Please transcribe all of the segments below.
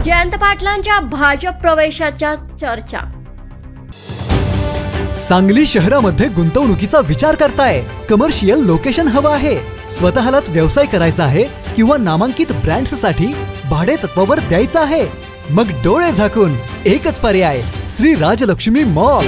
जयंत पाटलांच्या भाजप प्रवेशाच्या चर्चा। सांगली शहरामध्ये गुंतवणुकीचा विचार करताय? कमर्शियल लोकेशन हवं आहे, स्वतःलाच व्यवसाय करायचा आहे किंवा नामांकित ब्रँड्ससाठी भाडे तत्वावर द्यायचं आहे? मग डोळे झाकून एकच पर्याय, श्री राजलक्ष्मी मॉल।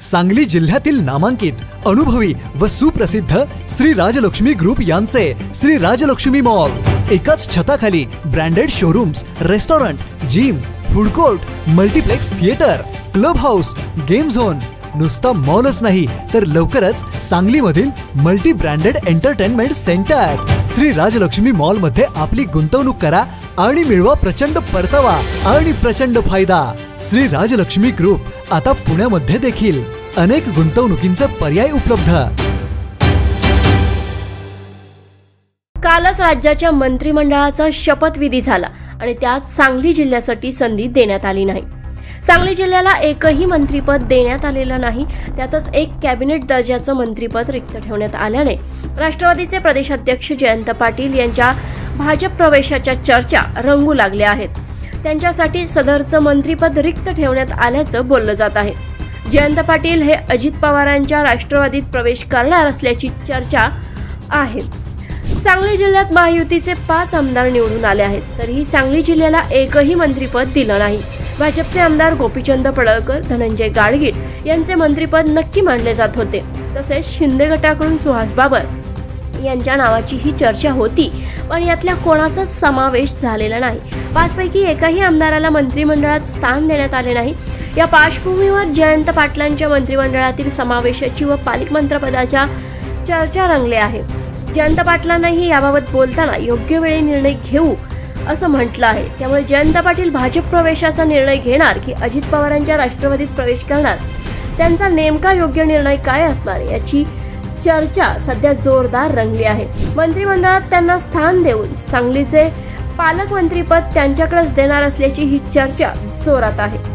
सांगली जिल्ह्यातील नामांकित, अनुभवी व सुप्रसिद्ध श्री राजलक्ष्मी ग्रुप यांचे श्री राजलक्ष्मी मॉल एकाच छताखाली branded showrooms, restaurant, gym, food court, multiplex theatre, club house, game zone. नुसता मॉलच नाही तर लवकरच सांगलीमधील multi branded entertainment centre. Shri Rajlakshmi mall मध्ये आपली गुंतवणूक करा आणि मिळवा प्रचंड परतावा आणि प्रचंड फायदा। श्री राजलक्ष्मी ग्रुप आता पुण्यामध्ये देखील अनेक गुंतवणुकींचे पर्याय उपलब्ध। कालच राज्याच्या मंत्रिमंडळाचा शपथविधी झाला आणि त्यात सांगली जिल्ह्यासाठी संधी देण्यात आली नाही। सांगली जिल्ह्याला एकही मंत्रिपद देण्यात आलेलं नाही। त्यातच एक कॅबिनेट दर्जाचं मंत्रिपद रिक्त ठेवण्यात आल्याने राष्ट्रवादीचे प्रदेशाध्यक्ष जयंत पाटील यांच्या भाजप प्रवेशाच्या चर्चा रंगू लागल्या आहेत। त्यांच्यासाठी सदरचं मंत्रिपद रिक्त ठेवण्यात आल्याचं बोललं जात आहे। जयंत पाटील हे अजित पवारांच्या राष्ट्रवादीत प्रवेश करणार असल्याची चर्चा आहे। सांगली जिल्ह्यात महायुतीचे 5 आमदार निवडून आले आहेत, तरीही सांगली जिल्ह्याला एकही मंत्रिपद दिलं नाही। भाजपचे आमदार गोपीचंद पडळकर, धनंजय गाडगीळ यांचे मंत्रिपद नक्की मानले जात होते। तसेच शिंदे गटाकडून सुहास बाबर यांच्या नावाची ही चर्चा होती, पण यातल्या कोणाचाच समावेश झालेला नाही। 5 पैकी एकाही आमदाराला मंत्रिमंडळात स्थान देण्यात आले नाही। या पार्श्वभूमीवर जयंत पाटलांच्या मंत्रिमंडळातील समावेशाची व पालकमंत्रीपदाच्या चर्चा रंगली आहे। जयंत पाटलांनाही याबाबत बोलताना योग्य वेळी निर्णय घेऊ असं म्हटलं आहे। त्यामुळे जयंत पाटील भाजप प्रवेशाचा निर्णय घेणार की अजित पवारांच्या राष्ट्रवादीत प्रवेश करणार, त्यांचा नेमका योग्य निर्णय काय असणार याची चर्चा सध्या जोरदार रंगली आहे। मंत्रिमंडळात त्यांना स्थान देऊन सांगलीचे पालकमंत्रीपद त्यांच्याकडेच देणार असल्याची ही चर्चा जोरात आहे।